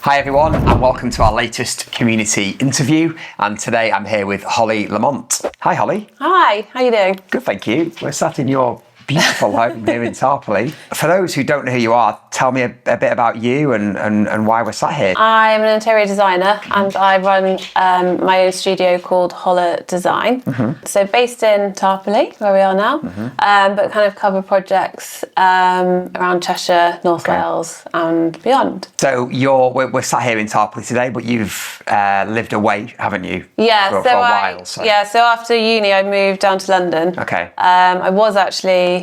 Hi everyone, and welcome to our latest community interview. And today I'm here with Holly Lamont. Hi Holly. Hi, how you doing? Good, thank you. We're sat in your beautiful home here in Tarpley. For those who don't know who you are, tell me a bit about you and why we're sat here. I'm an interior designer and I run my own studio called Holla Design. So based in Tarpley, where we are now, but kind of cover projects around Cheshire, North Wales and beyond. So we're sat here in Tarpley today, but you've lived away, haven't you? Yeah, for a while. So after uni I moved down to London. Okay. I was actually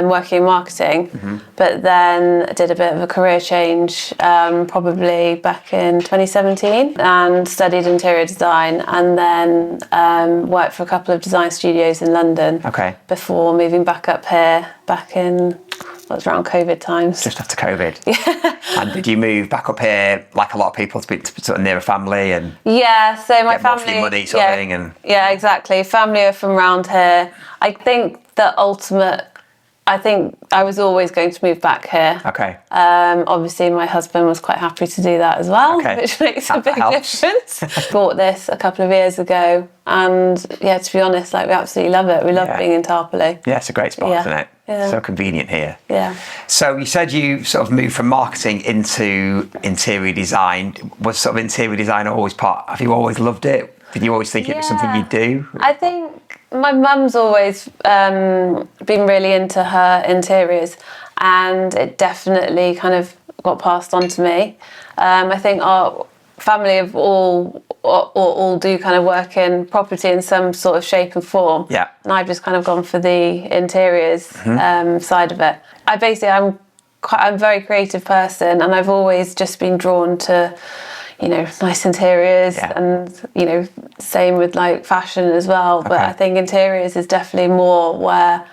working in marketing, but then did a bit of a career change probably back in 2017 and studied interior design and then worked for a couple of design studios in London before moving back up here back in, well, it was around COVID times. Just after COVID. Yeah. And did you move back up here like a lot of people to be sort of near a family and so my get family monthly money sort of thing? And yeah, exactly. Family are from around here. I think I was always going to move back here. Okay. Obviously, my husband was quite happy to do that as well, which makes a big difference. Bought this a couple of years ago, and yeah, to be honest, we absolutely love it. We love being in Tarpley. Yeah, it's a great spot, isn't it? Yeah. So convenient here. Yeah. So you said you sort of moved from marketing into interior design. Was sort of interior design always part? Have you always loved it? Did you always think it was something you'd do? I think my mum's always been really into her interiors, and it definitely kind of got passed on to me. I think our family of all do kind of work in property in some sort of shape and form. Yeah. And I've just kind of gone for the interiors side of it. I'm a very creative person, and I've always just been drawn to nice interiors and, same with fashion as well. But I think interiors is definitely more where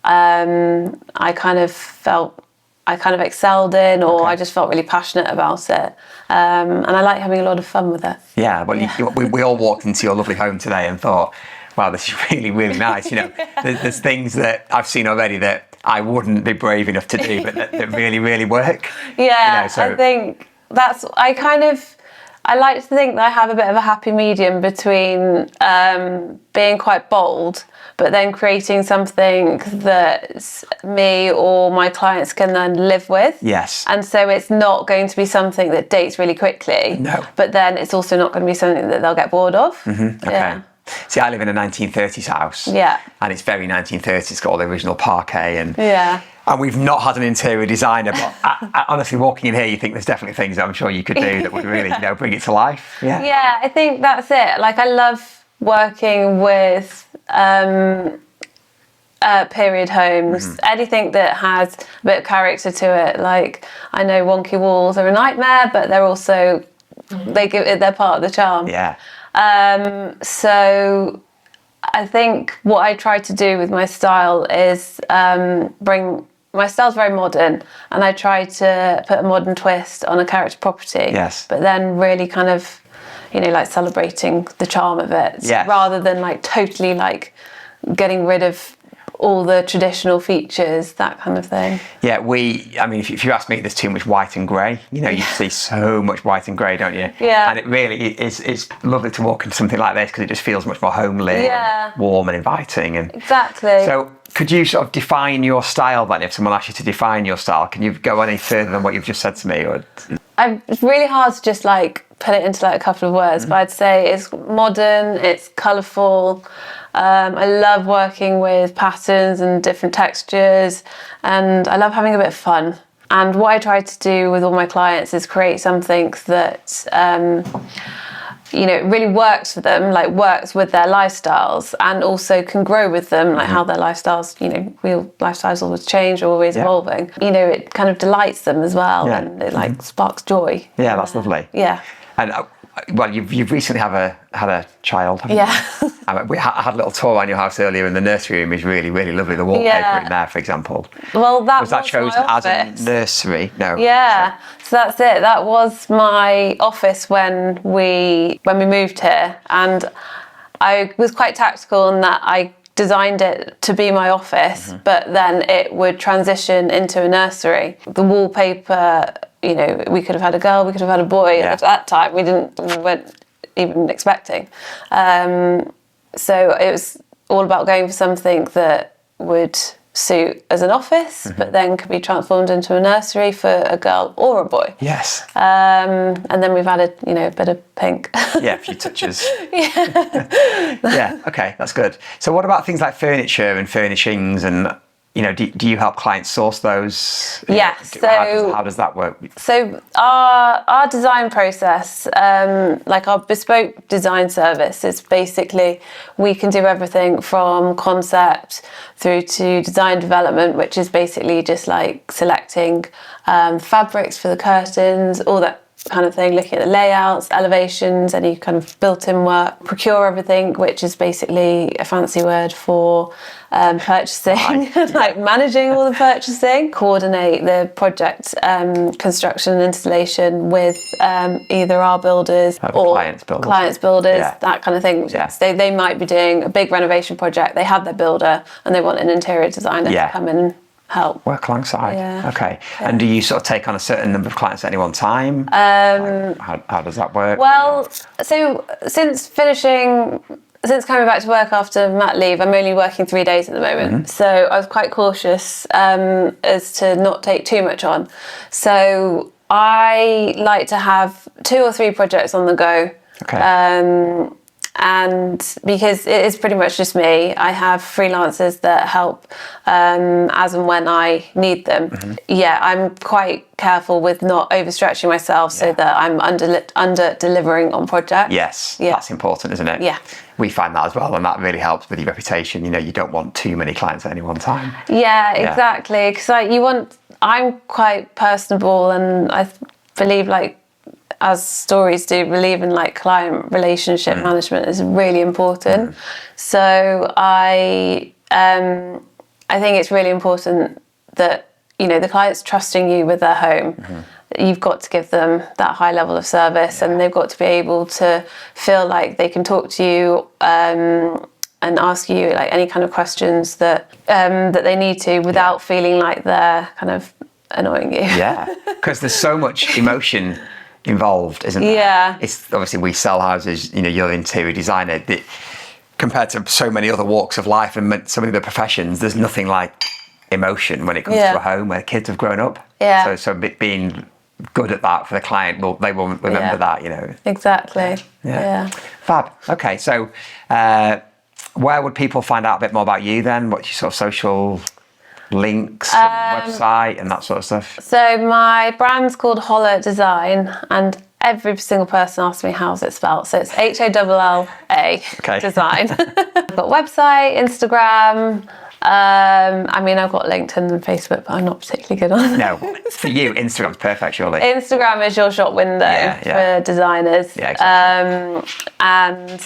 I kind of excelled in, or I just felt really passionate about it. And I like having a lot of fun with it. Yeah, well, we all walked into your lovely home today and thought, wow, this is really, really nice. There's things that I've seen already that I wouldn't be brave enough to do, but that really, really work. Yeah, I think I like to think that I have a bit of a happy medium between being quite bold, but then creating something that me or my clients can then live with. Yes. And so it's not going to be something that dates really quickly. No. But then it's also not going to be something that they'll get bored of. Mm-hmm. Okay. Yeah. See, I live in a 1930s house. Yeah. And it's very 1930s. It's got all the original parquet and... Yeah. And we've not had an interior designer, but I, honestly, walking in here, you think there's definitely things that I'm sure you could do that would really, bring it to life. Yeah. Yeah, I think that's it. I love working with period homes, anything that has a bit of character to it. I know wonky walls are a nightmare, but they're also they're part of the charm. Yeah. So I think what I try to do with my style is my style's very modern, and I try to put a modern twist on a character property. Yes. But then really kind of, celebrating the charm of it. Yes. Rather than totally getting rid of all the traditional features, that kind of thing. Yeah, if you ask me, there's too much white and grey. You see so much white and grey, don't you? Yeah. And it really it's lovely to walk into something like this because it just feels much more homely, and warm and inviting. And exactly. So could you sort of define your style then? If someone asks you to define your style, can you go any further than what you've just said to me? Or it's really hard to just put it into a couple of words, but I'd say it's modern, it's colourful. I love working with patterns and different textures, and I love having a bit of fun. And what I try to do with all my clients is create something that really works for them, works with their lifestyles, and also can grow with them, how their lifestyles, lifestyles always change, always evolving. It kind of delights them as well, and it sparks joy. Yeah, that's lovely. Yeah. And you've recently had a child, haven't you? We had a little tour around your house earlier, and the nursery room is really, really lovely. The wallpaper in there, for example. Well, was that chosen as a nursery? No. Yeah, so that's it. That was my office when we moved here, and I was quite tactical in that I designed it to be my office, but then it would transition into a nursery. The wallpaper, you know, we could have had a girl, we could have had a boy. At that time, we weren't even expecting. So it was all about going for something that would suit as an office, but then could be transformed into a nursery for a girl or a boy. Yes. And then we've added, you know, a bit of pink. Yeah, a few touches. Yeah, okay, that's good. So what about things like furniture and furnishings and, you know, do you help clients source those? Yes. How does that work? So our design process, like our bespoke design service, is basically we can do everything from concept through to design development, which is basically just like selecting fabrics for the curtains, all that kind of thing, looking at the layouts, elevations, any kind of built-in work, procure everything, which is basically a fancy word for purchasing, like managing all the purchasing, coordinate the project construction and installation with either our builders or clients' builders, that kind of thing. Yeah. So they might be doing a big renovation project, they have their builder and they want an interior designer to come in and help. Work alongside. Yeah. Okay. Yeah. And do you sort of take on a certain number of clients at any one time? How does that work? Well, so since coming back to work after mat leave, I'm only working 3 days at the moment. So I was quite cautious as to not take too much on. So I like to have 2 or 3 projects on the go. Okay. And because it is pretty much just me, I have freelancers that help as and when I need them. Yeah, I'm quite careful with not overstretching myself so that I'm under delivering on projects. Yes, that's important, isn't it? Yeah. We find that as well, and that really helps with your reputation. You know, you don't want too many clients at any one time. Yeah, exactly. Because I'm quite personable, and I believe, like, as stories do, believe in like client relationship management is really important. So I think it's really important that, you know, the client's trusting you with their home. You've got to give them that high level of service, and they've got to be able to feel like they can talk to you and ask you like any kind of questions that they need to without feeling like they're kind of annoying you. Yeah, because there's so much emotion involved, isn't there? Yeah. It's obviously, we sell houses, you know, you're an interior designer. Compared to so many other walks of life and so many other professions, there's nothing like emotion when it comes to a home where kids have grown up. Yeah. So being good at that for the client, they will remember that, you know. Exactly. Yeah. Fab. Okay, so where would people find out a bit more about you then? What's your sort of social links and website and that sort of stuff? So my brand's called Holla Design, and every single person asks me how's it spelled. So it's HOLLA Design. I've got website, Instagram. I mean, I've got LinkedIn and Facebook, but I'm not particularly good on it. No, for you, Instagram's perfect, surely. Instagram is your shop window for designers. Yeah, exactly. And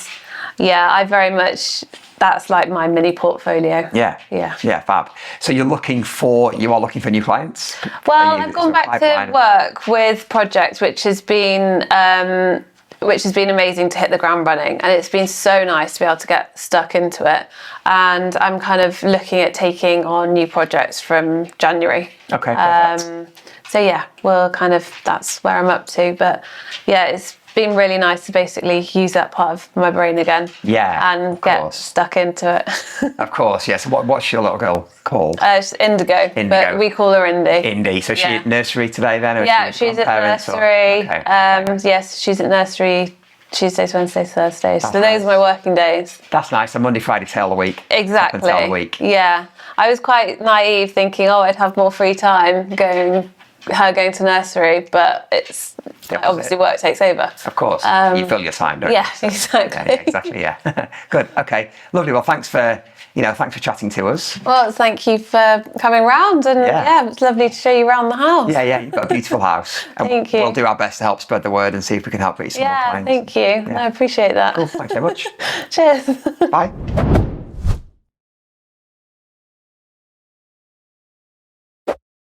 yeah, I very much, that's like my mini portfolio. Yeah, fab. So you are looking for new clients? Well, I've gone back to work with projects, which has been amazing to hit the ground running, and it's been so nice to be able to get stuck into it. And I'm kind of looking at taking on new projects from January. Okay, perfect. So yeah, that's where I'm up to. But yeah, it's been really nice to basically use that part of my brain again. Yeah, and get stuck into it. Of course, yes. Yeah. So what's your little girl called? It's Indigo, but we call her Indy. Indy. So she's at nursery today then? Or she's at nursery. Yes, she's at nursery Tuesdays, Wednesdays, Thursdays. So those are my working days. That's nice. A Monday, Friday tail of the week. Exactly. Tail of the week. Yeah. I was quite naive thinking, I'd have more free time going to nursery, but it's obviously work takes over. Of course. You fill your time, don't you? Yeah, exactly. Yeah, exactly, yeah. Good. Okay. Lovely. Well, thanks for chatting to us. Well, thank you for coming round, and it's lovely to show you around the house. Yeah, you've got a beautiful house. Thank you. We'll do our best to help spread the word and see if we can help reach some more clients. Thank you. Yeah. I appreciate that. Cool. Thanks so much. Cheers. Bye.